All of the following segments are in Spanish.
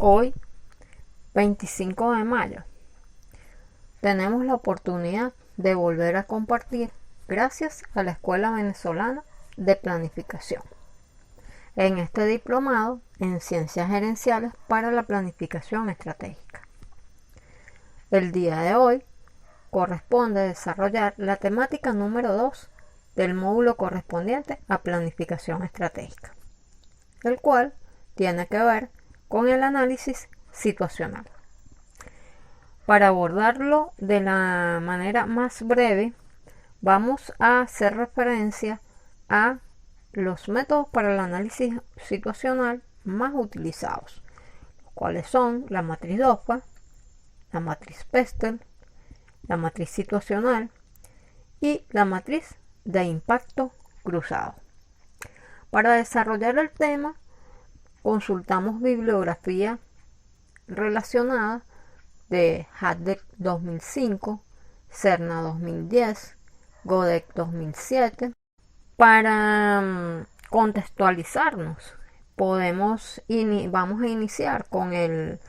Hoy, 25 de mayo, tenemos la oportunidad de volver a compartir gracias a la Escuela Venezolana de Planificación en este diplomado en Ciencias Gerenciales para la Planificación Estratégica. El día de hoy corresponde desarrollar la temática número 2 del módulo correspondiente a Planificación Estratégica, el cual tiene que ver con el análisis situacional. Para abordarlo de la manera más breve, vamos a hacer referencia a los métodos para el análisis situacional más utilizados, los cuales son la matriz DOFA, la matriz Pestel, la matriz situacional y la matriz de impacto cruzado. Para desarrollar el tema, consultamos bibliografía relacionada de Hadec 2005, Cerna 2010, Godek 2007. Para contextualizarnos, vamos a iniciar con el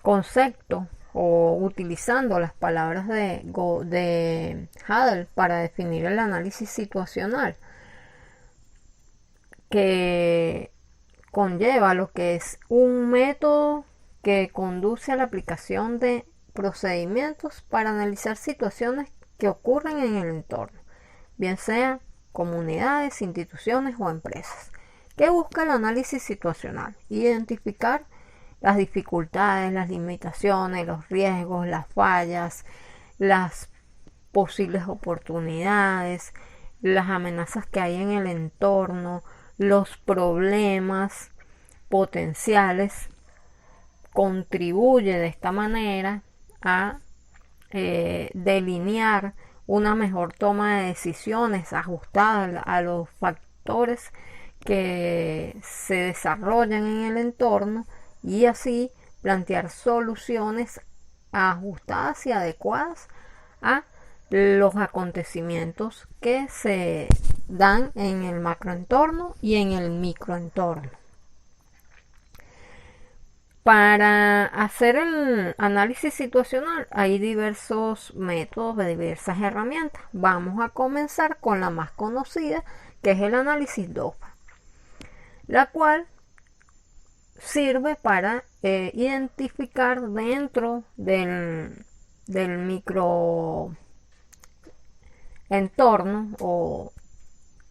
concepto o utilizando las palabras de Hadel para definir el análisis situacional, que conlleva lo que es un método que conduce a la aplicación de procedimientos para analizar situaciones que ocurren en el entorno, bien sea comunidades, instituciones o empresas. ¿Qué busca el análisis situacional? Identificar las dificultades, las limitaciones, los riesgos, las fallas, las posibles oportunidades, las amenazas que hay en el entorno, los problemas potenciales. Contribuye de esta manera a delinear una mejor toma de decisiones ajustada a los factores que se desarrollan en el entorno y así plantear soluciones ajustadas y adecuadas a los acontecimientos que se dan en el macroentorno y en el microentorno. Para hacer el análisis situacional hay diversos métodos, diversas herramientas. Vamos a comenzar con la más conocida, que es el análisis DOFA, la cual sirve para identificar dentro del microentorno o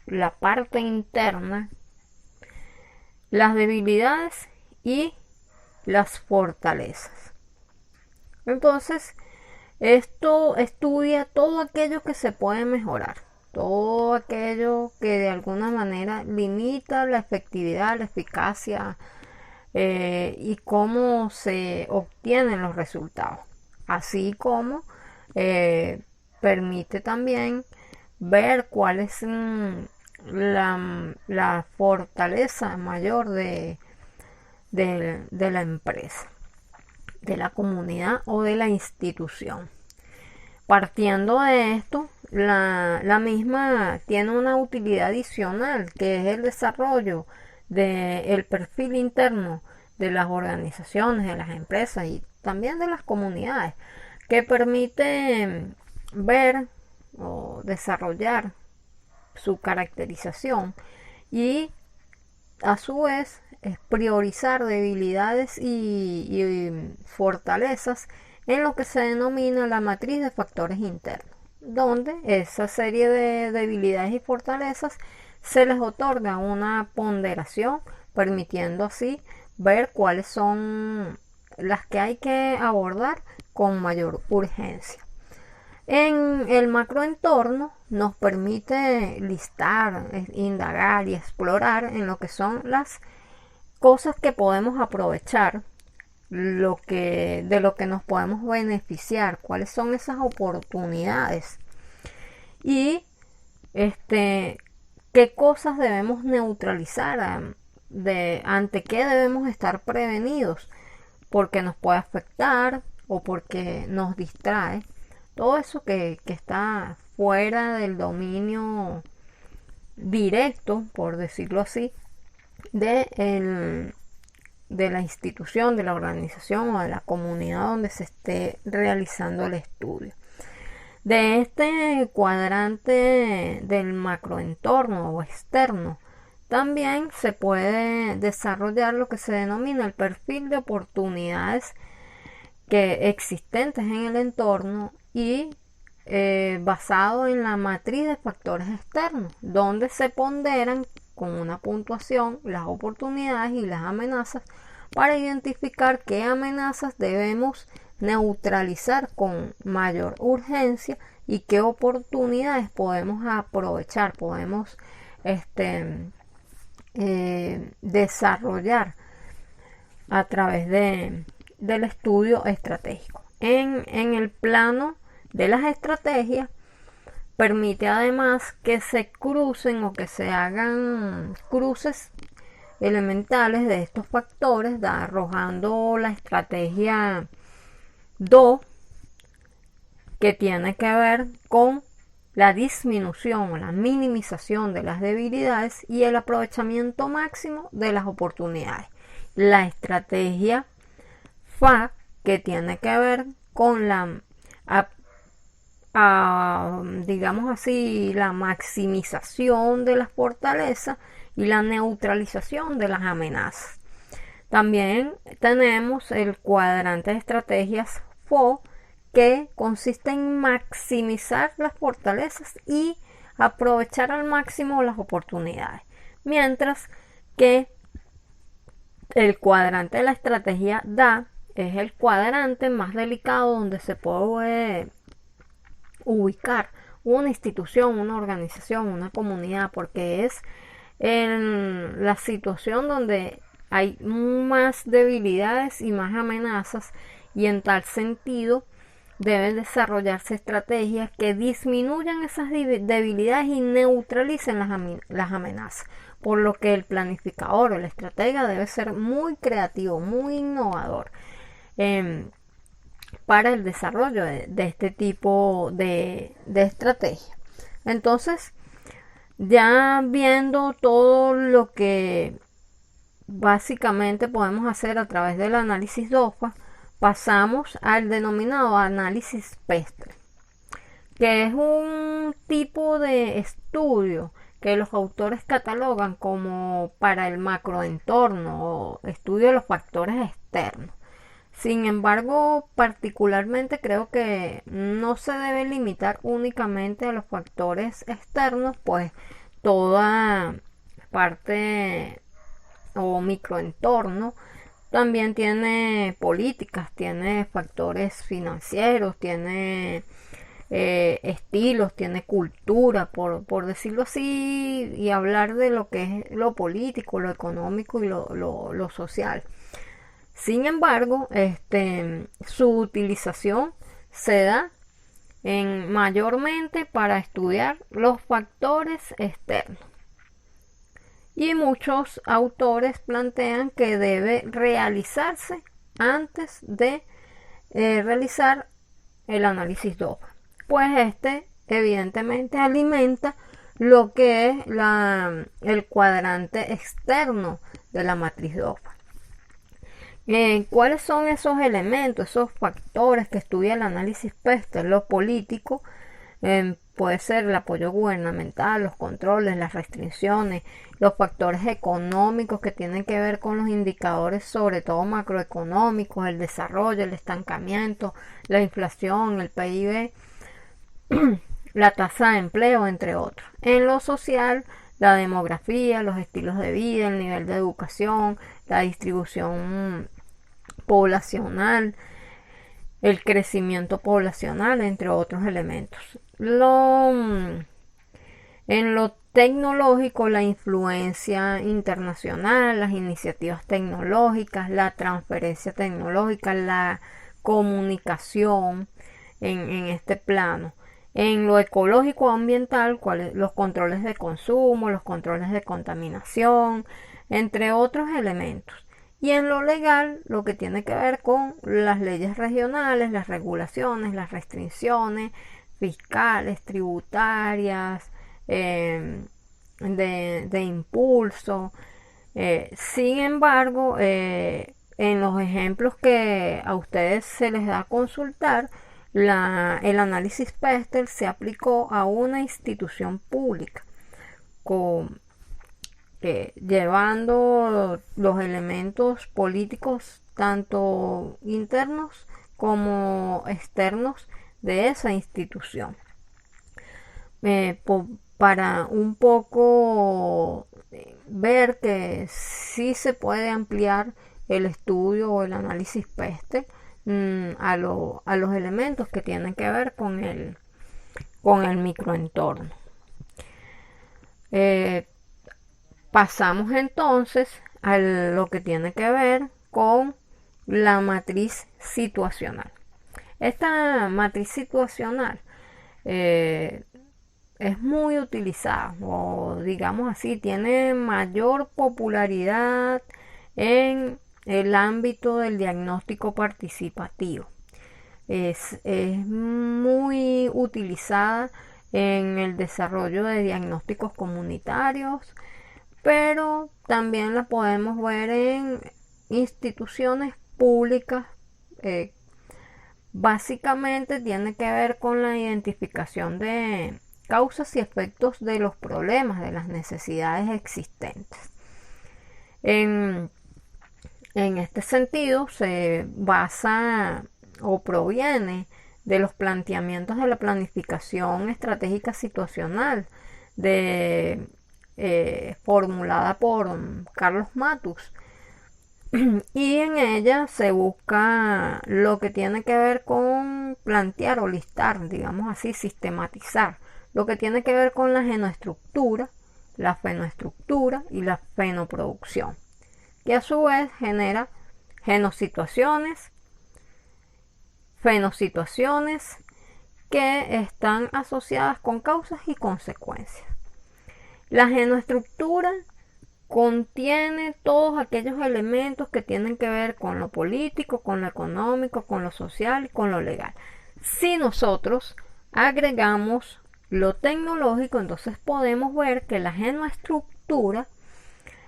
la parte interna las debilidades y las fortalezas. Entonces, esto estudia todo aquello que se puede mejorar, todo aquello que de alguna manera limita la efectividad, la eficacia y cómo se obtienen los resultados, así como permite también ver cuál es la fortaleza mayor de la empresa, de la comunidad o de la institución. Partiendo de esto, la misma tiene una utilidad adicional, que es el desarrollo del perfil interno de las organizaciones, de las empresas y también de las comunidades, que permite ver o desarrollar su caracterización y a su vez priorizar debilidades y fortalezas en lo que se denomina la matriz de factores internos, donde esa serie de debilidades y fortalezas se les otorga una ponderación, permitiendo así ver cuáles son las que hay que abordar con mayor urgencia. En el macroentorno nos permite listar, indagar y explorar en lo que son las cosas que podemos aprovechar, de lo que nos podemos beneficiar, cuáles son esas oportunidades y qué cosas debemos neutralizar, ante qué debemos estar prevenidos, porque nos puede afectar o porque nos distrae. Todo eso que está fuera del dominio directo, por decirlo así, de de la institución, de la organización o de la comunidad donde se esté realizando el estudio. De este cuadrante del macroentorno o externo, también se puede desarrollar lo que se denomina el perfil de oportunidades que existentes en el entorno y basado en la matriz de factores externos, donde se ponderan con una puntuación las oportunidades y las amenazas para identificar qué amenazas debemos neutralizar con mayor urgencia y qué oportunidades podemos aprovechar, podemos desarrollar a través del estudio estratégico. En el plano de las estrategias, permite además que se crucen o que se hagan cruces elementales de estos factores, arrojando la estrategia 2, que tiene que ver con la disminución o la minimización de las debilidades y el aprovechamiento máximo de las oportunidades. La estrategia FA, que tiene que ver con la digamos así, la maximización de las fortalezas y la neutralización de las amenazas. También tenemos el cuadrante de estrategias FO, que consiste en maximizar las fortalezas y aprovechar al máximo las oportunidades, mientras que el cuadrante de la estrategia DA es el cuadrante más delicado, donde se puede ubicar una institución, una organización, una comunidad, porque es en la situación donde hay más debilidades y más amenazas, y en tal sentido deben desarrollarse estrategias que disminuyan esas debilidades y neutralicen las amenazas, por lo que el planificador o el estratega debe ser muy creativo, muy innovador para el desarrollo de este tipo de estrategia. Entonces, ya viendo todo lo que básicamente podemos hacer a través del análisis DOFA, pasamos al denominado análisis PESTRE, que es un tipo de estudio que los autores catalogan como para el macroentorno o estudio de los factores externos. Sin embargo, particularmente creo que no se debe limitar únicamente a los factores externos, pues toda parte o microentorno también tiene políticas, tiene factores financieros, tiene estilos, tiene cultura, por decirlo así, y hablar de lo que es lo político, lo económico y lo social. Sin embargo, su utilización se da mayormente para estudiar los factores externos. Y muchos autores plantean que debe realizarse antes de realizar el análisis DOFA, pues evidentemente alimenta lo que es el cuadrante externo de la matriz DOFA. ¿Cuáles son esos elementos, esos factores que estudia el análisis PESTRE? Lo político puede ser el apoyo gubernamental, los controles, las restricciones, los factores económicos que tienen que ver con los indicadores, sobre todo macroeconómicos, el desarrollo, el estancamiento, la inflación, el PIB, la tasa de empleo, entre otros. En lo social, la demografía, los estilos de vida, el nivel de educación, la distribución poblacional, el crecimiento poblacional, entre otros elementos. En lo tecnológico, la influencia internacional, las iniciativas tecnológicas, la transferencia tecnológica, la comunicación en este plano. En lo ecológico ambiental, los controles de consumo, los controles de contaminación, entre otros elementos. Y en lo legal, lo que tiene que ver con las leyes regionales, las regulaciones, las restricciones fiscales, tributarias, de impulso, Sin embargo, en los ejemplos que a ustedes se les da a consultar, el análisis Pestel se aplicó a una institución pública, con, llevando los elementos políticos tanto internos como externos de esa institución, para un poco ver que sí se puede ampliar el estudio o el análisis Pestel a los elementos que tienen que ver con el microentorno. Pasamos entonces a lo que tiene que ver con la matriz situacional. Esta matriz situacional es muy utilizada, o digamos así, tiene mayor popularidad en el ámbito del diagnóstico participativo. Es muy utilizada en el desarrollo de diagnósticos comunitarios, pero también la podemos ver en instituciones públicas. Básicamente tiene que ver con la identificación de causas y efectos de los problemas, de las necesidades existentes. En este sentido, se basa o proviene de los planteamientos de la planificación estratégica situacional formulada por Carlos Matus, y en ella se busca lo que tiene que ver con plantear o listar, digamos así, sistematizar lo que tiene que ver con la genoestructura, la fenoestructura y la fenoproducción, que a su vez genera genosituaciones, fenosituaciones que están asociadas con causas y consecuencias. La genoestructura contiene todos aquellos elementos que tienen que ver con lo político, con lo económico, con lo social y con lo legal. Si nosotros agregamos lo tecnológico, entonces podemos ver que la genoestructura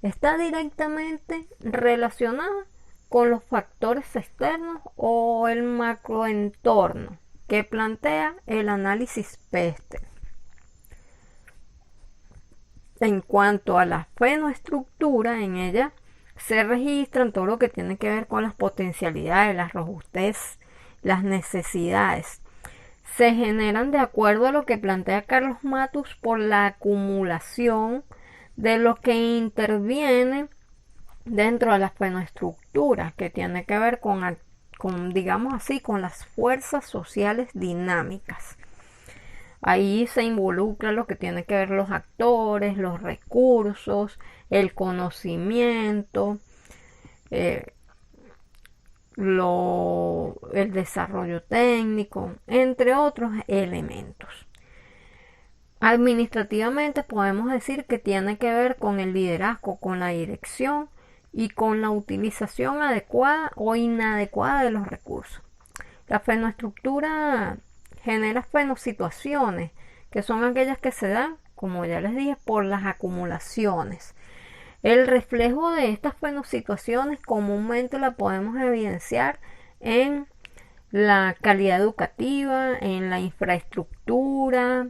está directamente relacionada con los factores externos o el macroentorno que plantea el análisis Pestel. En cuanto a la fenoestructura, en ella se registran todo lo que tiene que ver con las potencialidades, la robustez, las necesidades. Se generan de acuerdo a lo que plantea Carlos Matus por la acumulación de lo que interviene dentro de la fenoestructura, que tiene que ver con digamos así, con las fuerzas sociales dinámicas. Ahí se involucra lo que tiene que ver los actores, los recursos, el conocimiento, el desarrollo técnico, entre otros elementos. Administrativamente podemos decir que tiene que ver con el liderazgo, con la dirección y con la utilización adecuada o inadecuada de los recursos. La fenoestructura genera fenosituaciones, que son aquellas que se dan, como ya les dije, por las acumulaciones. El reflejo de estas fenosituaciones comúnmente la podemos evidenciar en la calidad educativa, en la infraestructura,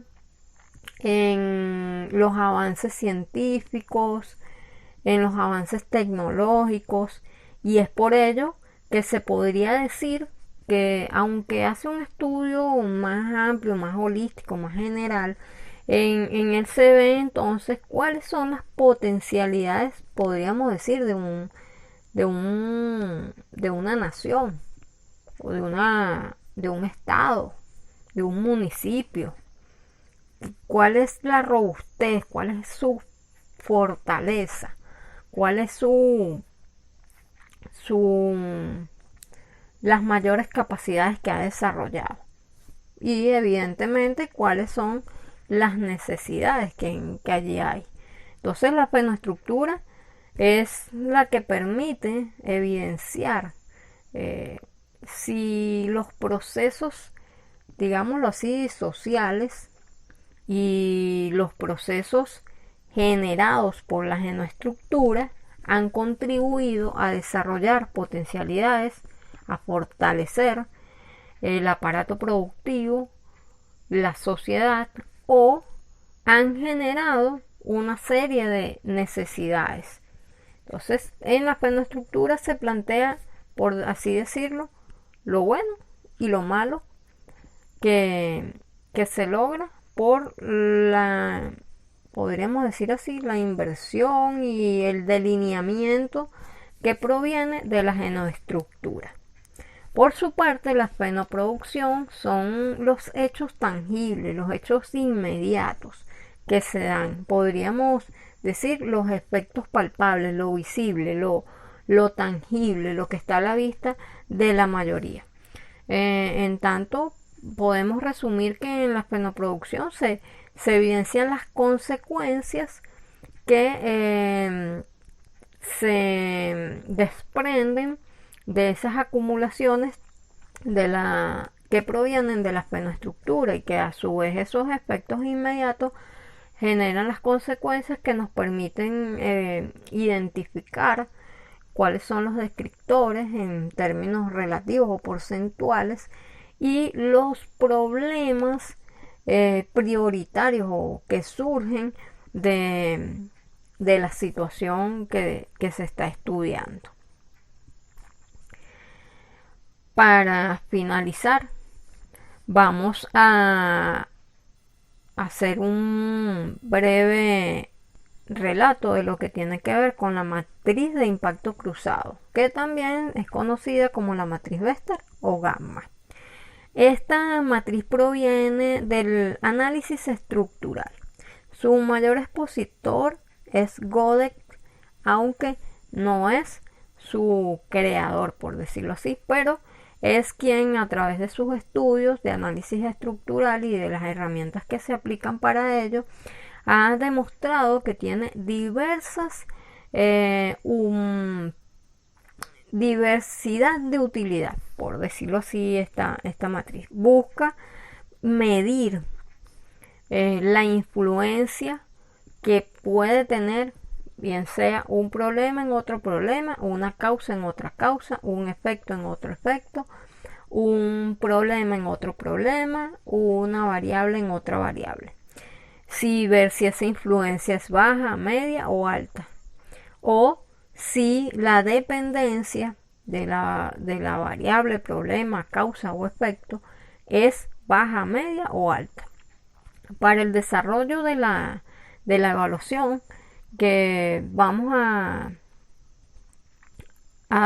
en los avances científicos, en los avances tecnológicos, y es por ello que se podría decir que, aunque hace un estudio más amplio, más holístico, más general, en él se ve entonces cuáles son las potencialidades, podríamos decir, de una nación, o de un estado, de un municipio. ¿Cuál es la robustez? ¿Cuál es su fortaleza? ¿Cuál es las mayores capacidades que ha desarrollado? Y evidentemente cuáles son las necesidades que allí hay. Entonces la fenoestructura es la que permite evidenciar si los procesos, digámoslo así, sociales y los procesos generados por la genoestructura han contribuido a desarrollar potencialidades, a fortalecer el aparato productivo, la sociedad, o han generado una serie de necesidades. Entonces, en la fenoestructura se plantea, por así decirlo, lo bueno y lo malo que se logra por la, podríamos decir así, la inversión y el delineamiento que proviene de la genoestructura. Por su parte, la fenoproducción son los hechos tangibles, los hechos inmediatos que se dan. Podríamos decir los efectos palpables, lo visible, lo tangible, lo que está a la vista de la mayoría. En tanto, podemos resumir que en la fenoproducción se evidencian las consecuencias que se desprenden de esas acumulaciones que provienen de la fenoestructura, y que a su vez esos efectos inmediatos generan las consecuencias que nos permiten identificar cuáles son los descriptores en términos relativos o porcentuales y los problemas prioritarios o que surgen de la situación que se está estudiando. Para finalizar, vamos a hacer un breve relato de lo que tiene que ver con la matriz de impacto cruzado, que también es conocida como la matriz Wester o gamma. Esta matriz proviene del análisis estructural. Su mayor expositor es Gödel, aunque no es su creador, por decirlo así, pero es quien, a través de sus estudios de análisis estructural y de las herramientas que se aplican para ello, ha demostrado que tiene diversidad de utilidad, por decirlo así. Esta matriz busca medir la influencia que puede tener, bien sea un problema en otro problema, una causa en otra causa, un efecto en otro efecto, un problema en otro problema, una variable en otra variable. Ver si esa influencia es baja, media o alta, o si la dependencia de la variable, problema, causa o efecto es baja, media o alta. Para el desarrollo de la evaluación que vamos a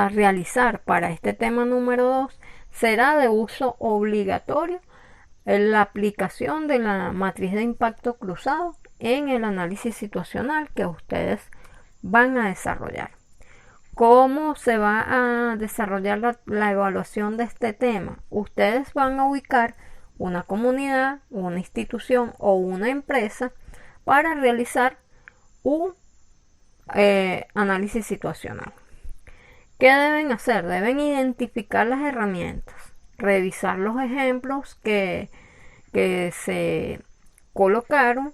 realizar para este tema número 2, será de uso obligatorio la aplicación de la matriz de impacto cruzado en el análisis situacional que ustedes van a desarrollar. ¿Cómo se va a desarrollar la evaluación de este tema? Ustedes van a ubicar una comunidad, una institución o una empresa para realizar un análisis situacional. ¿Qué deben hacer? Deben identificar las herramientas, revisar los ejemplos que se colocaron,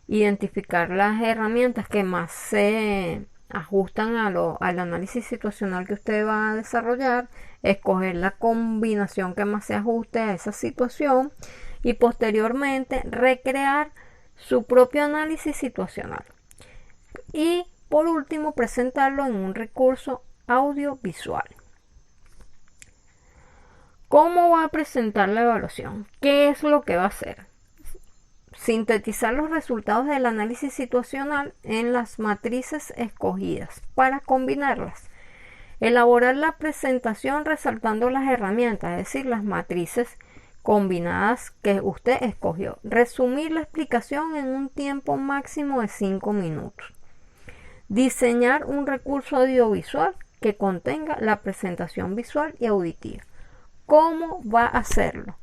identificar las herramientas que más se ajustan al análisis situacional que usted va a desarrollar, escoger la combinación que más se ajuste a esa situación y posteriormente recrear su propio análisis situacional. Y por último, presentarlo en un recurso audiovisual. ¿Cómo va a presentar la evaluación? ¿Qué es lo que va a hacer? Sintetizar los resultados del análisis situacional en las matrices escogidas para combinarlas. Elaborar la presentación resaltando las herramientas, es decir, las matrices combinadas que usted escogió. Resumir la explicación en un tiempo máximo de 5 minutos. Diseñar un recurso audiovisual que contenga la presentación visual y auditiva. ¿Cómo va a hacerlo?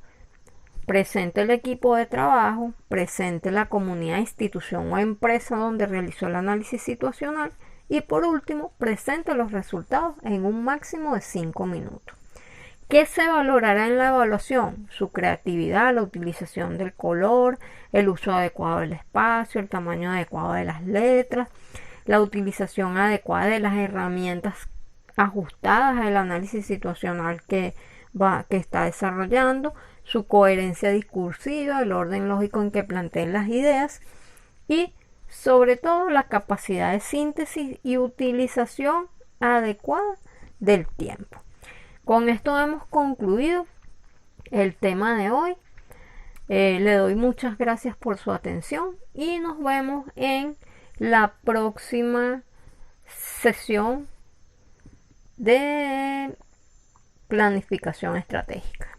Presente el equipo de trabajo, presente la comunidad, institución o empresa donde realizó el análisis situacional y por último, presente los resultados en un máximo de 5 minutos. ¿Qué se valorará en la evaluación? Su creatividad, la utilización del color, el uso adecuado del espacio, el tamaño adecuado de las letras, la utilización adecuada de las herramientas ajustadas al análisis situacional que está desarrollando, su coherencia discursiva, el orden lógico en que planteen las ideas y sobre todo la capacidad de síntesis y utilización adecuada del tiempo. Con esto hemos concluido el tema de hoy. Le doy muchas gracias por su atención y nos vemos en la próxima sesión de planificación estratégica.